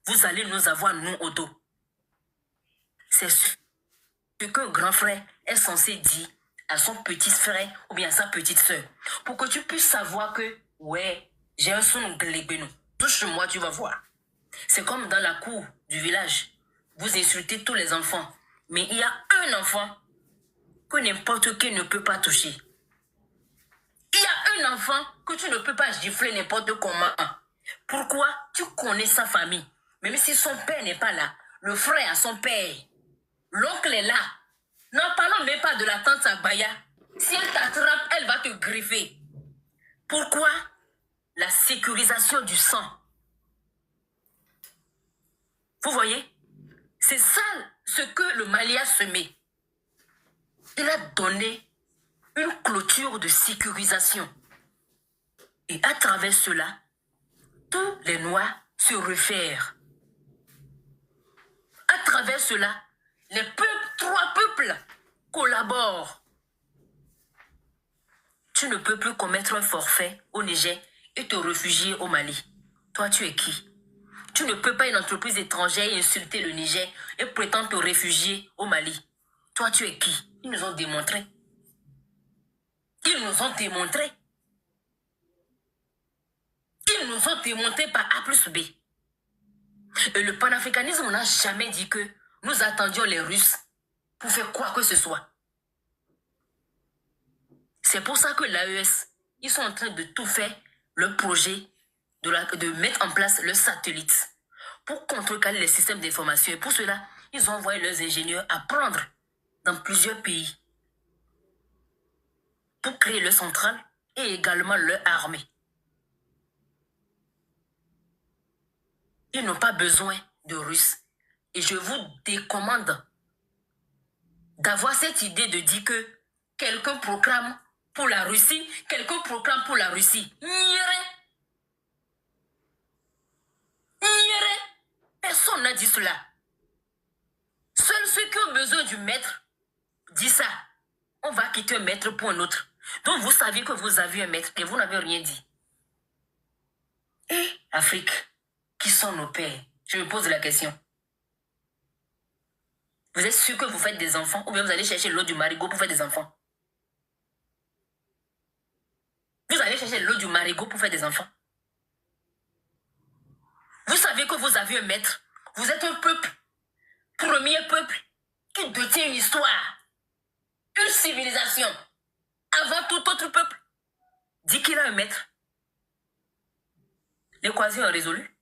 vous allez nous avoir, nous, au dos. C'est ce qu'un grand frère est censé dire à son petit frère ou bien à sa petite soeur. Pour que tu puisses savoir que, ouais, j'ai un son glébéno. Touche-moi, tu vas voir. C'est comme dans la cour du village. Vous insultez tous les enfants. Mais il y a un enfant que n'importe qui ne peut pas toucher. Un enfant que tu ne peux pas gifler n'importe comment. Pourquoi? Tu connais sa famille. Même si son père n'est pas là, le frère a son père. L'oncle est là. N'en parlons même pas de la tante Agbaya. Si elle t'attrape, elle va te griffer. Pourquoi? La sécurisation du sang. Vous voyez? C'est ça ce que le Mali a semé. Il a donné une clôture de sécurisation. Et à travers cela, tous les Noirs se réfèrent. À travers cela, les peuples, 3 peuples collaborent. Tu ne peux plus commettre un forfait au Niger et te réfugier au Mali. Toi, tu es qui? Tu ne peux pas, une entreprise étrangère, insulter le Niger et prétendre te réfugier au Mali. Toi, tu es qui? Ils nous ont démontré. Ils nous ont démontré. Ils nous ont démontré par A plus B. Et le panafricanisme n'a jamais dit que nous attendions les Russes pour faire quoi que ce soit. C'est pour ça que l'AES, ils sont en train de tout faire, le projet de mettre en place le satellite pour contrecarrer les systèmes d'information. Et pour cela, ils ont envoyé leurs ingénieurs apprendre dans plusieurs pays pour créer leur centrale et également leur armée. Ils n'ont pas besoin de Russes. Et je vous décommande d'avoir cette idée de dire que quelqu'un proclame pour la Russie, quelqu'un proclame pour la Russie. Personne n'a dit cela. Seuls ceux qui ont besoin du maître disent ça. On va quitter un maître pour un autre. Donc vous saviez que vous avez un maître et vous n'avez rien dit. Et Afrique, qui sont nos pères? Je me pose la question. Vous êtes sûr que vous faites des enfants ou bien vous allez chercher l'eau du marigot pour faire des enfants? Vous allez chercher l'eau du marigot pour faire des enfants. Vous savez que vous avez un maître. Vous êtes un peuple. Premier peuple qui détient une histoire. Une civilisation. Avant tout autre peuple. Dit qu'il a un maître. L'équation est résolue.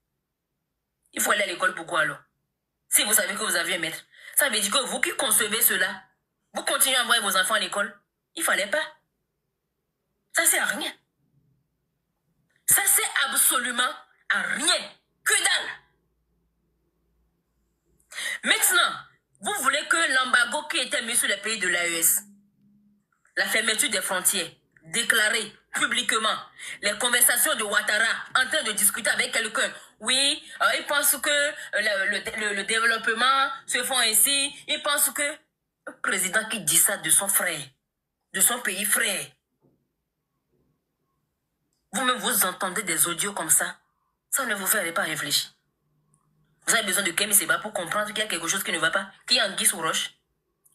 Il faut aller à l'école, pourquoi alors? Si vous savez que vous avez un maître. Ça veut dire que vous qui concevez cela, vous continuez à envoyer vos enfants à l'école. Il ne fallait pas. Ça ne sert à rien. Ça ne sert absolument à rien. Que dalle. Maintenant, vous voulez que l'embargo qui était mis sur les pays de l'AES, la fermeture des frontières, déclarée publiquement, les conversations de Ouattara en train de discuter avec quelqu'un. Oui, ils pensent que le développement se fait ainsi. Ils pensent que le président qui dit ça de son frère, de son pays frère. Vous-même, vous entendez des audios comme ça. Ça ne vous fait pas réfléchir. Vous avez besoin de Kemi Seba pour comprendre qu'il y a quelque chose qui ne va pas. Qu'il y a Anguille sous roche.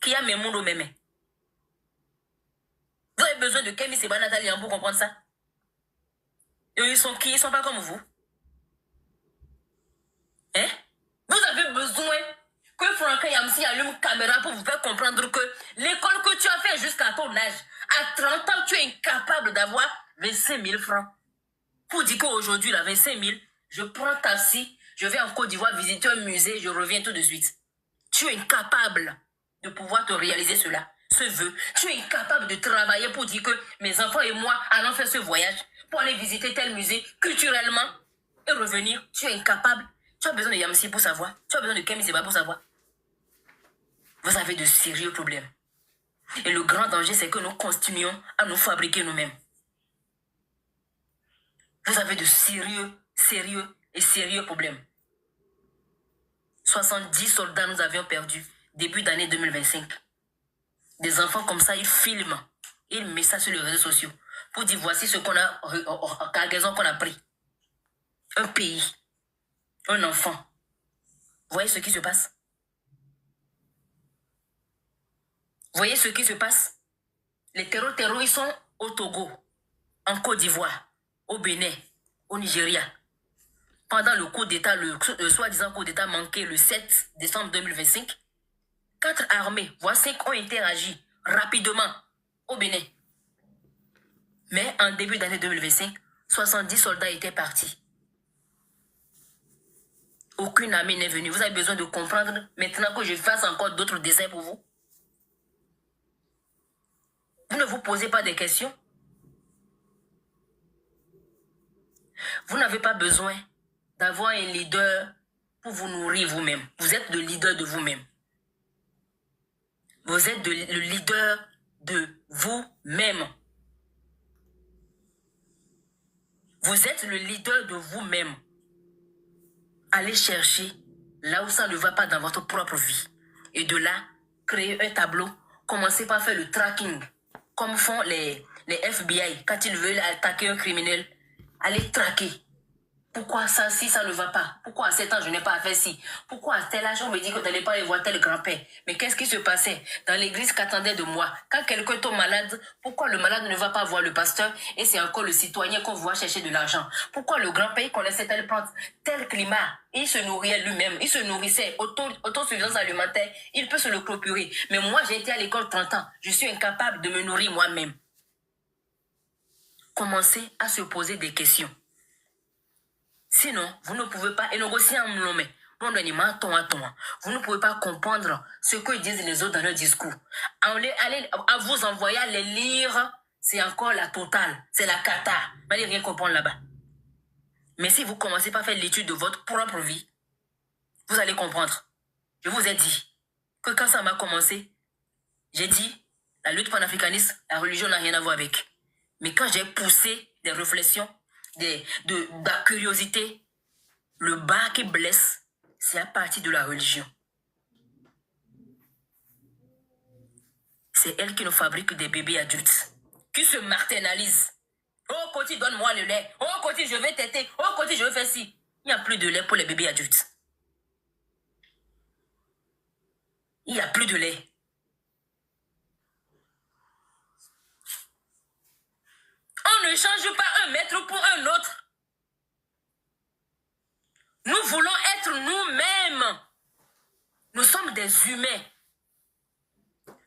Qu'il y a Memondo Meme. Vous avez besoin de Kemi Seba Nathalie pour comprendre ça. Et ils sont qui? Ils ne sont pas comme vous. Hein? Vous avez besoin que Franck Yamsi allume une caméra pour vous faire comprendre que l'école que tu as fait jusqu'à ton âge, à 30 ans, tu es incapable d'avoir 25 000 francs. Pour dire qu'aujourd'hui, là, 25 000, je prends taxi, je vais en Côte d'Ivoire visiter un musée, je reviens tout de suite. Tu es incapable de pouvoir te réaliser cela, ce vœu. Tu es incapable de travailler pour dire que mes enfants et moi allons faire ce voyage pour aller visiter tel musée culturellement et revenir. Tu es incapable. Tu as besoin de Yamsi pour savoir. Tu as besoin de Kemi Seba pour savoir. Vous avez de sérieux problèmes. Et le grand danger, c'est que nous continuons à nous fabriquer nous-mêmes. Vous avez de sérieux problèmes. 70 soldats nous avions perdus début d'année 2025. Des enfants comme ça, ils filment. Ils mettent ça sur les réseaux sociaux pour dire voici ce qu'on a, cargaison qu'on a pris. Un pays, un enfant. Vous voyez ce qui se passe? Vous voyez ce qui se passe? Les terroristes, ils sont au Togo, en Côte d'Ivoire, au Bénin, au Nigeria. Pendant le coup d'État, le soi-disant coup d'État manqué le 7 décembre 2025, 4 armées, voire 5, ont interagi rapidement au Bénin. Mais en début d'année 2025, 70 soldats étaient partis. Aucune armée n'est venue. Vous avez besoin de comprendre maintenant que je fasse encore d'autres dessins pour vous. Vous ne vous posez pas des questions. Vous n'avez pas besoin d'avoir un leader pour vous nourrir vous-même. Vous êtes le leader de vous-même. Vous êtes le leader de vous-même. Vous êtes le leader de vous-même. Allez chercher là où ça ne va pas dans votre propre vie. Et de là, créer un tableau. Commencez par faire le tracking. Comme font les FBI. Quand ils veulent attaquer un criminel, allez traquer. Pourquoi ça, si ça ne va pas? Pourquoi à 7 ans, je n'ai pas fait ci? Pourquoi à tel âge, on me dit que tu n'allais pas aller voir tel grand-père? Mais qu'est-ce qui se passait dans l'église qu'attendait de moi? Quand quelqu'un tombe malade, pourquoi le malade ne va pas voir le pasteur et c'est encore le citoyen qu'on voit chercher de l'argent? Pourquoi le grand-père connaissait telle plante, tel climat? Il se nourrait lui-même, il se nourrissait, autosuffisance alimentaire, il peut se le procurer. Mais moi, j'ai été à l'école 30 ans, je suis incapable de me nourrir moi-même. Commencez à se poser des questions. Sinon, vous ne pouvez pas, et négocier en nommé. Vous ne pouvez pas comprendre ce que disent les autres dans leur discours. Allez à vous envoyer à les lire, c'est encore la totale. C'est la cata. Vous n'allez rien comprendre là-bas. Mais si vous commencez par faire l'étude de votre propre vie, vous allez comprendre. Je vous ai dit que quand ça m'a commencé, j'ai dit, la lutte panafricaniste, la religion n'a rien à voir avec. Mais quand j'ai poussé des réflexions, de la curiosité, le bas qui blesse, c'est à partir de la religion. C'est elle qui nous fabrique des bébés adultes, qui se marginalisent. Oh, Koti, donne-moi le lait. Oh, Koti, je vais téter. Oh, Koti, je vais faire ci. Il n'y a plus de lait pour les bébés adultes. Il n'y a plus de lait. On ne change pas un maître pour un autre. Nous voulons être nous-mêmes. Nous sommes des humains.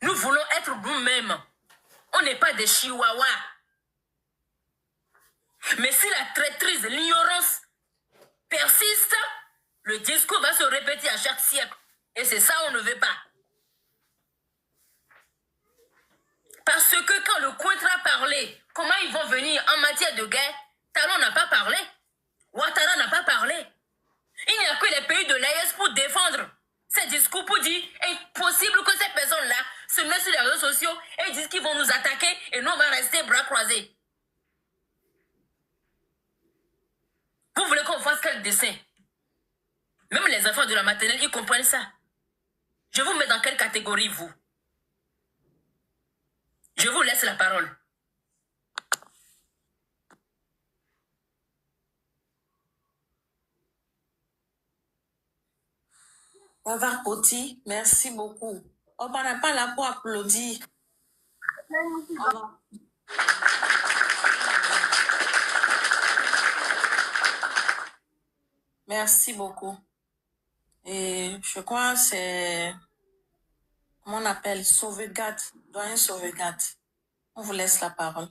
Nous voulons être nous-mêmes. On n'est pas des chihuahuas. Mais si la traîtrise, l'ignorance persiste, le discours va se répéter à chaque siècle. Et c'est ça on ne veut pas. Parce que quand le Cointra parlait, comment ils vont venir en matière de guerre, Talon n'a pas parlé. Ouattara n'a pas parlé. Il n'y a que les pays de l'AES pour défendre ces discours, pour dire impossible que ces personnes-là se mettent sur les réseaux sociaux et disent qu'ils vont nous attaquer et nous on va rester bras croisés. Vous voulez qu'on fasse quel dessin? Même les enfants de la maternelle, ils comprennent ça. Je vous mets dans quelle catégorie, vous? Je vous laisse la parole. Au revoir, Koti. Merci beaucoup. On n'est pas là pour applaudir. Au revoir. Merci beaucoup. Et je crois que c'est, comment on appelle, sauvegarde, doyen sauvegarde. On vous laisse la parole.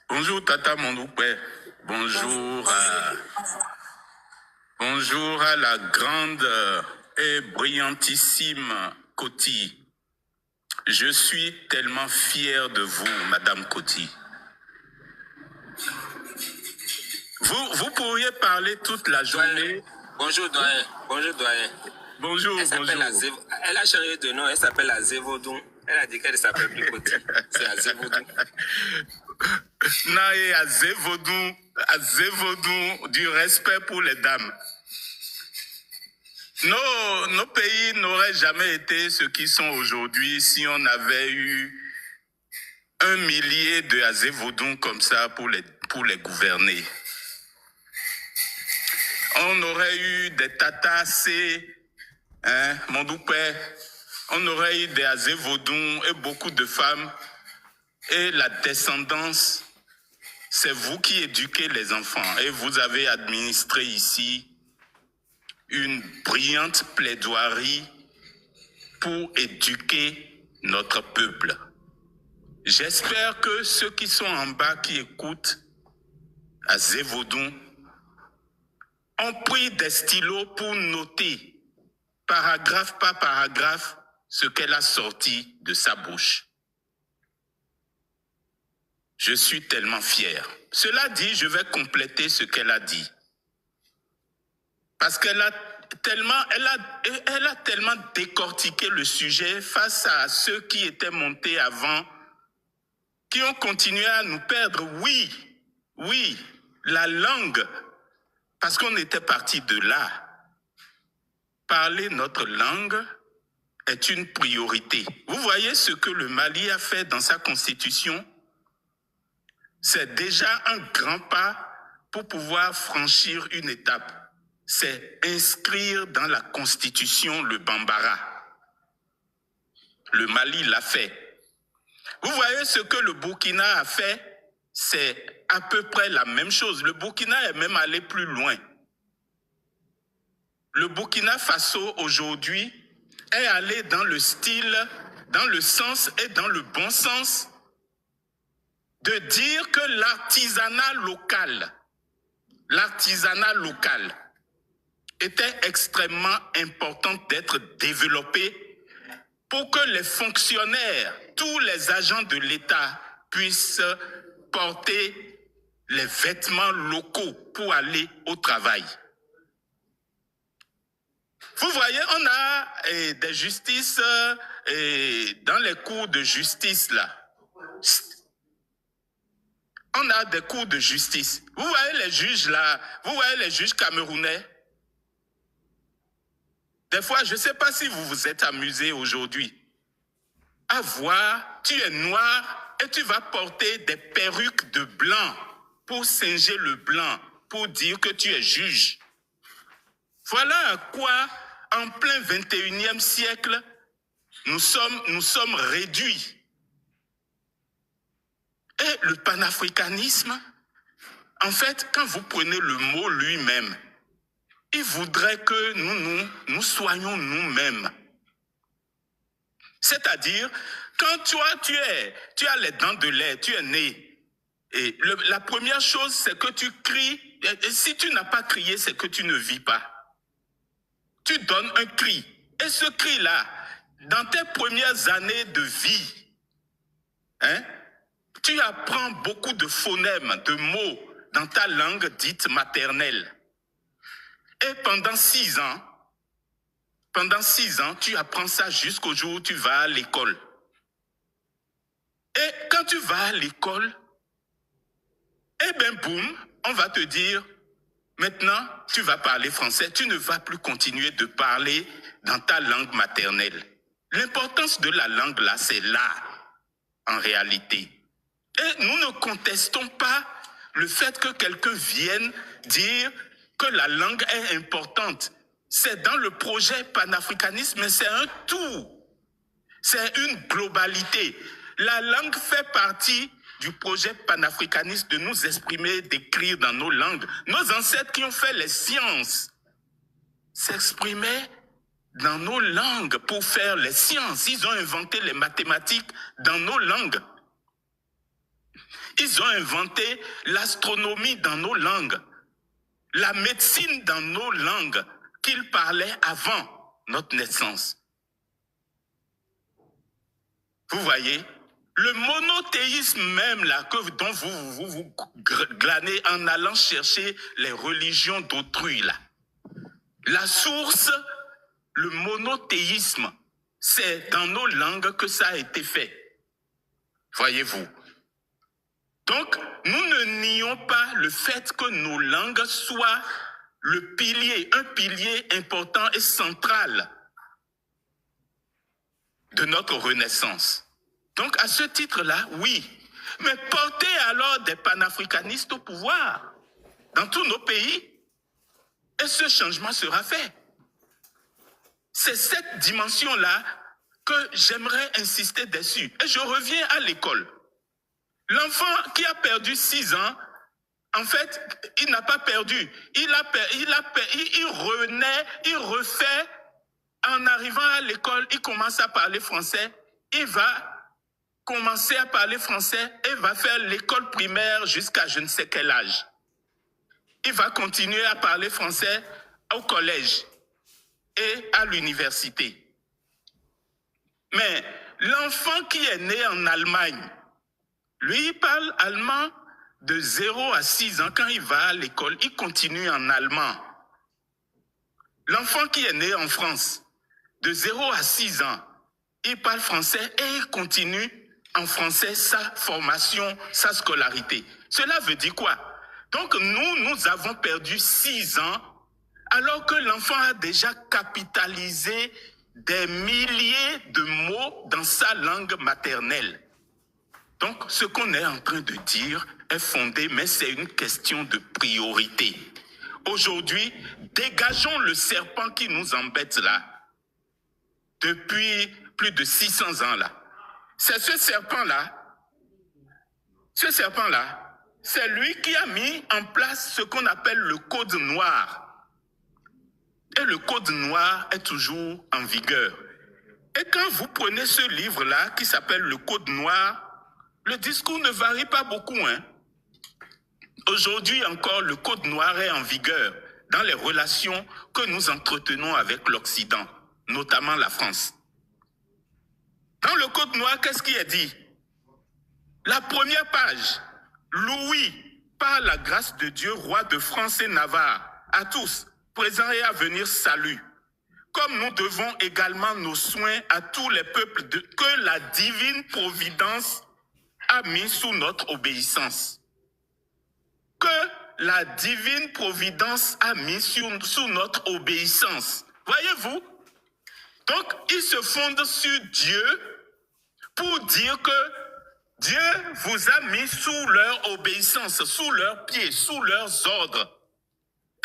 Bonjour Tata Mondoupe. Bonjour à la grande et brillantissime Koti. Je suis tellement fier de vous, Madame Koti. Vous pourriez parler toute la journée. Bonjour doyen. Bonjour doyen. Bonjour, bonjour. Elle a changé de nom, elle s'appelle Azévodou. Elle a dit qu'elle ne s'appelle plus Koti. C'est Azévodou. Naé Azévodou, du respect pour les dames. Nos pays n'auraient jamais été ce qu'ils sont aujourd'hui si on avait eu 1 millier de Azévodou comme ça pour les gouverner. On aurait eu des Tatassé, Mondoupé, on aurait eu des Azévodou et beaucoup de femmes. Et la descendance, c'est vous qui éduquez les enfants. Et vous avez administré ici une brillante plaidoirie pour éduquer notre peuple. J'espère que ceux qui sont en bas, qui écoutent à Zévodon, ont pris des stylos pour noter, paragraphe par paragraphe, ce qu'elle a sorti de sa bouche. Je suis tellement fier. Cela dit, je vais compléter ce qu'elle a dit. Parce qu'elle a tellement décortiqué le sujet face à ceux qui étaient montés avant, qui ont continué à nous perdre. Oui, la langue, parce qu'on était parti de là. Parler notre langue est une priorité. Vous voyez ce que le Mali a fait dans sa constitution? C'est déjà un grand pas pour pouvoir franchir une étape. C'est inscrire dans la constitution le Bambara. Le Mali l'a fait. Vous voyez ce que le Burkina a fait? C'est à peu près la même chose. Le Burkina est même allé plus loin. Le Burkina Faso aujourd'hui est allé dans le style, dans le sens et dans le bon sens de dire que l'artisanat local était extrêmement important d'être développé pour que les fonctionnaires, tous les agents de l'État puissent porter les vêtements locaux pour aller au travail. Vous voyez, on a des justices dans les cours de justice là. On a des cours de justice. Vous voyez les juges là, vous voyez les juges camerounais. Des fois, je ne sais pas si vous vous êtes amusé aujourd'hui à voir, tu es noir et tu vas porter des perruques de blanc pour singer le blanc, pour dire que tu es juge. Voilà à quoi, en plein 21e siècle, nous sommes réduits. Et le panafricanisme, en fait, quand vous prenez le mot lui-même, il voudrait que nous soyons nous-mêmes. C'est-à-dire, quand tu as les dents de lait, tu es né, et la première chose, c'est que tu cries, et si tu n'as pas crié, c'est que tu ne vis pas. Tu donnes un cri, et ce cri-là, dans tes premières années de vie, tu apprends beaucoup de phonèmes, de mots dans ta langue dite maternelle. Et pendant 6 ans, tu apprends ça jusqu'au jour où tu vas à l'école. Et quand tu vas à l'école, eh bien boum, on va te dire, maintenant tu vas parler français, tu ne vas plus continuer de parler dans ta langue maternelle. L'importance de la langue là, c'est là, en réalité. Et nous ne contestons pas le fait que quelqu'un vienne dire que la langue est importante. C'est dans le projet panafricaniste, mais c'est un tout. C'est une globalité. La langue fait partie du projet panafricaniste de nous exprimer, d'écrire dans nos langues. Nos ancêtres qui ont fait les sciences s'exprimaient dans nos langues pour faire les sciences. Ils ont inventé les mathématiques dans nos langues. Ils ont inventé l'astronomie dans nos langues, la médecine dans nos langues qu'ils parlaient avant notre naissance. Vous voyez, le monothéisme même là, dont vous glanez en allant chercher les religions d'autrui là. La source, le monothéisme, c'est dans nos langues que ça a été fait. Voyez-vous. Donc, nous ne nions pas le fait que nos langues soient le pilier, un pilier important et central de notre renaissance. Donc, à ce titre-là, oui. Mais portez alors des panafricanistes au pouvoir dans tous nos pays et ce changement sera fait. C'est cette dimension-là que j'aimerais insister dessus. Et je reviens à l'école. L'enfant qui a perdu 6 ans, en fait, il n'a pas perdu. Il renaît, il refait. En arrivant à l'école, il commence à parler français. Il va commencer à parler français et va faire l'école primaire jusqu'à je ne sais quel âge. Il va continuer à parler français au collège et à l'université. Mais l'enfant qui est né en Allemagne, lui, il parle allemand de 0 à 6 ans. Quand il va à l'école, il continue en allemand. L'enfant qui est né en France, de 0 à 6 ans, il parle français et il continue en français sa formation, sa scolarité. Cela veut dire quoi? Donc nous avons perdu 6 ans alors que l'enfant a déjà capitalisé des milliers de mots dans sa langue maternelle. Donc ce qu'on est en train de dire est fondé, mais c'est une question de priorité. Aujourd'hui, dégageons le serpent qui nous embête là, depuis plus de 600 ans là. C'est ce serpent-là, c'est lui qui a mis en place ce qu'on appelle le code noir. Et le code noir est toujours en vigueur. Et quand vous prenez ce livre-là qui s'appelle le code noir, le discours ne varie pas beaucoup, hein. Aujourd'hui encore, le code noir est en vigueur dans les relations que nous entretenons avec l'Occident, notamment la France. Dans le code noir, qu'est-ce qui est dit? La première page, Louis, par la grâce de Dieu, roi de France et Navarre, à tous, présents et à venir, salut. Comme nous devons également nos soins à tous les peuples que la divine providence a mis sous notre obéissance. Que la divine providence a mis sous notre obéissance. Voyez-vous? Donc, ils se fondent sur Dieu pour dire que Dieu vous a mis sous leur obéissance, sous leurs pieds, sous leurs ordres.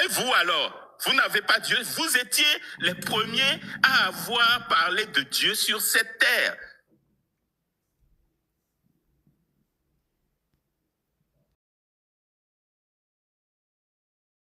Et vous alors, vous n'avez pas Dieu. Vous étiez les premiers à avoir parlé de Dieu sur cette terre.